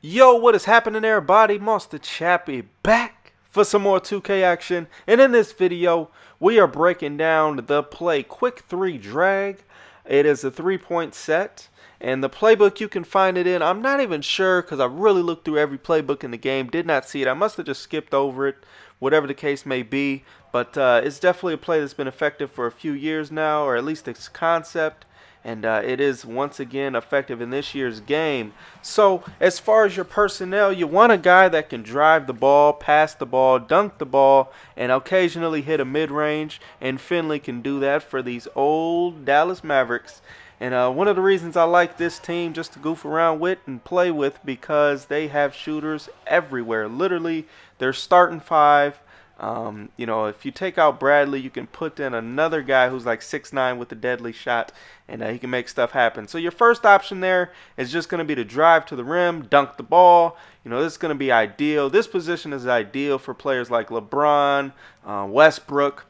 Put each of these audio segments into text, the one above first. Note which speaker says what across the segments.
Speaker 1: Yo, what is happening everybody? Monster Chappy back for some more 2K action. And in this video, we are breaking down the play Quick 3 Drag. It is a 3-point set. And the playbook you can find it in, I'm not even sure because I really looked through every playbook in the game. Did not see it. I must have just skipped over it, whatever the case may be. But it's definitely a play that's been effective for a few years now, or at least its concept. And it is once again effective in this year's game. So as far as your personnel, you want a guy that can drive the ball, pass the ball, dunk the ball, and occasionally hit a mid-range. And Finley can do that for these old Dallas Mavericks. And one of the reasons I like this team just to goof around with and play with, because they have shooters everywhere. Literally, they're starting five. If you take out Bradley, you can put in another guy who's like 6'9" with a deadly shot, and he can make stuff happen. So your first option there is just going to be to drive to the rim, dunk the ball. This is going to be ideal. This position is ideal for players like LeBron, Westbrook,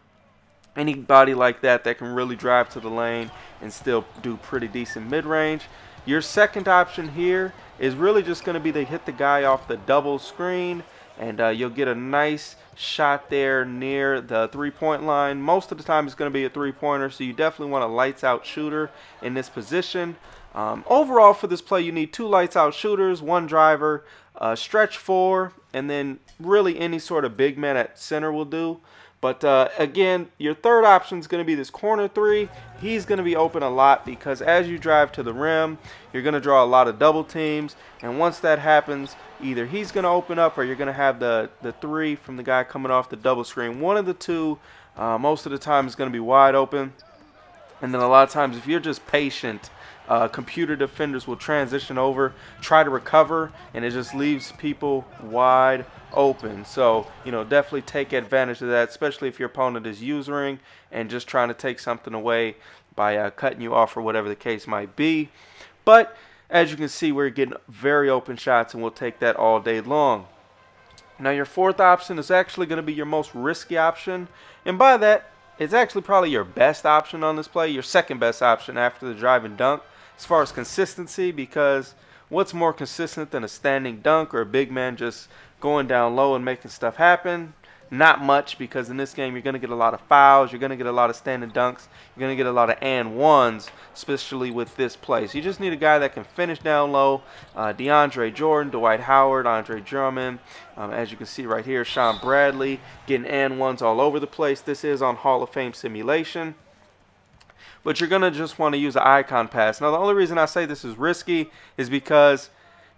Speaker 1: anybody like that can really drive to the lane and still do pretty decent mid-range. Your second option here is really just going to be to hit the guy off the double screen, and you'll get a nice shot there near the three-point line. Most of the time it's going to be a three-pointer, so you definitely want a lights-out shooter in this position. Overall for this play, you need two lights-out shooters, one driver, stretch four, and then really any sort of big man at center will do. But again, your third option is going to be this corner three. He's going to be open a lot because as you drive to the rim, you're going to draw a lot of double teams. And once that happens, either he's going to open up or you're going to have the three from the guy coming off the double screen. One of the two, most of the time, is going to be wide open. And then a lot of times, if you're just patient, computer defenders will transition over, try to recover, and it just leaves people wide open. So, definitely take advantage of that, especially if your opponent is usering and just trying to take something away by cutting you off or whatever the case might be. But as you can see, we're getting very open shots, and we'll take that all day long. Now, your fourth option is actually going to be your most risky option, and by that, it's actually probably your best option on this play, your second best option after the drive and dunk as far as consistency, because what's more consistent than a standing dunk or a big man just going down low and making stuff happen? Not much, because in this game you're going to get a lot of fouls, you're going to get a lot of standing dunks, you're going to get a lot of and ones, especially with this play. So you just need a guy that can finish down low. DeAndre Jordan, Dwight Howard, Andre Drummond, as you can see right here, Sean Bradley getting and ones all over the place. This is on Hall of Fame simulation. But you're going to just want to use an icon pass. Now, the only reason I say this is risky is because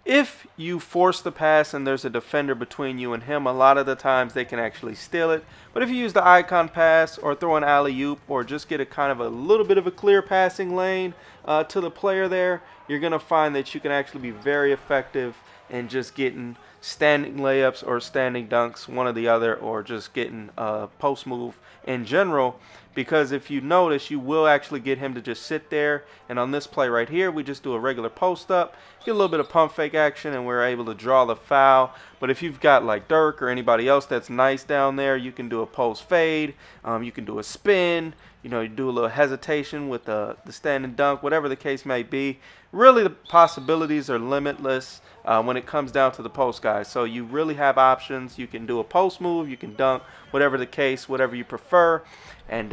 Speaker 1: if you force the pass and there's a defender between you and him, a lot of the times they can actually steal it. But if you use the icon pass or throw an alley-oop or just get a kind of a little bit of a clear passing lane to the player there, you're going to find that you can actually be very effective in just getting standing layups or standing dunks, one or the other, or just getting a post move in general. Because if you notice, you will actually get him to just sit there. And on this play right here, we just do a regular post up, get a little bit of pump fake action, and we're able to draw the foul. But if you've got like Dirk or anybody else that's nice down there, you can do a post fade, you can do a spin, you do a little hesitation with the standing dunk, whatever the case may be. Really, the possibilities are limitless when it comes down to the post guys. So you really have options. You can do a post move, you can dunk, whatever the case, whatever you prefer. And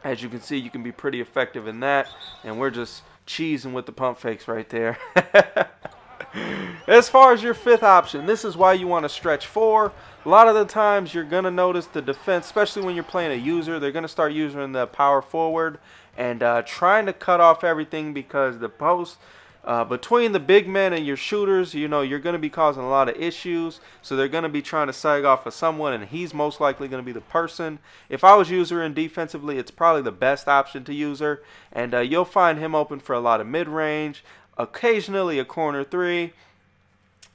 Speaker 1: as you can see, you can be pretty effective in that. And we're just cheesing with the pump fakes right there. As far as your fifth option, this is why you want to stretch four. A lot of the times you're going to notice the defense, especially when you're playing a user, they're going to start using the power forward and trying to cut off everything, because the post between the big men and your shooters, you're going to be causing a lot of issues. So they're going to be trying to sag off of someone, and he's most likely going to be the person. If I was user and defensively, it's probably the best option to user. And you'll find him open for a lot of mid-range, occasionally a corner three,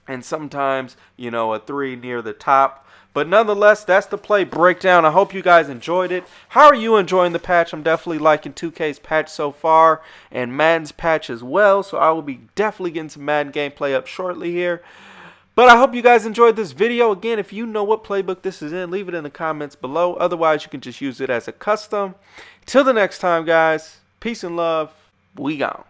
Speaker 1: and sometimes, a three near the top. But nonetheless, that's the play breakdown. I hope you guys enjoyed it. How are you enjoying the patch? I'm definitely liking 2K's patch so far, and Madden's patch as well. So I will be definitely getting some Madden gameplay up shortly here. But I hope you guys enjoyed this video. Again, if you know what playbook this is in, leave it in the comments below. Otherwise, you can just use it as a custom. Till the next time, guys. Peace and love. We gone.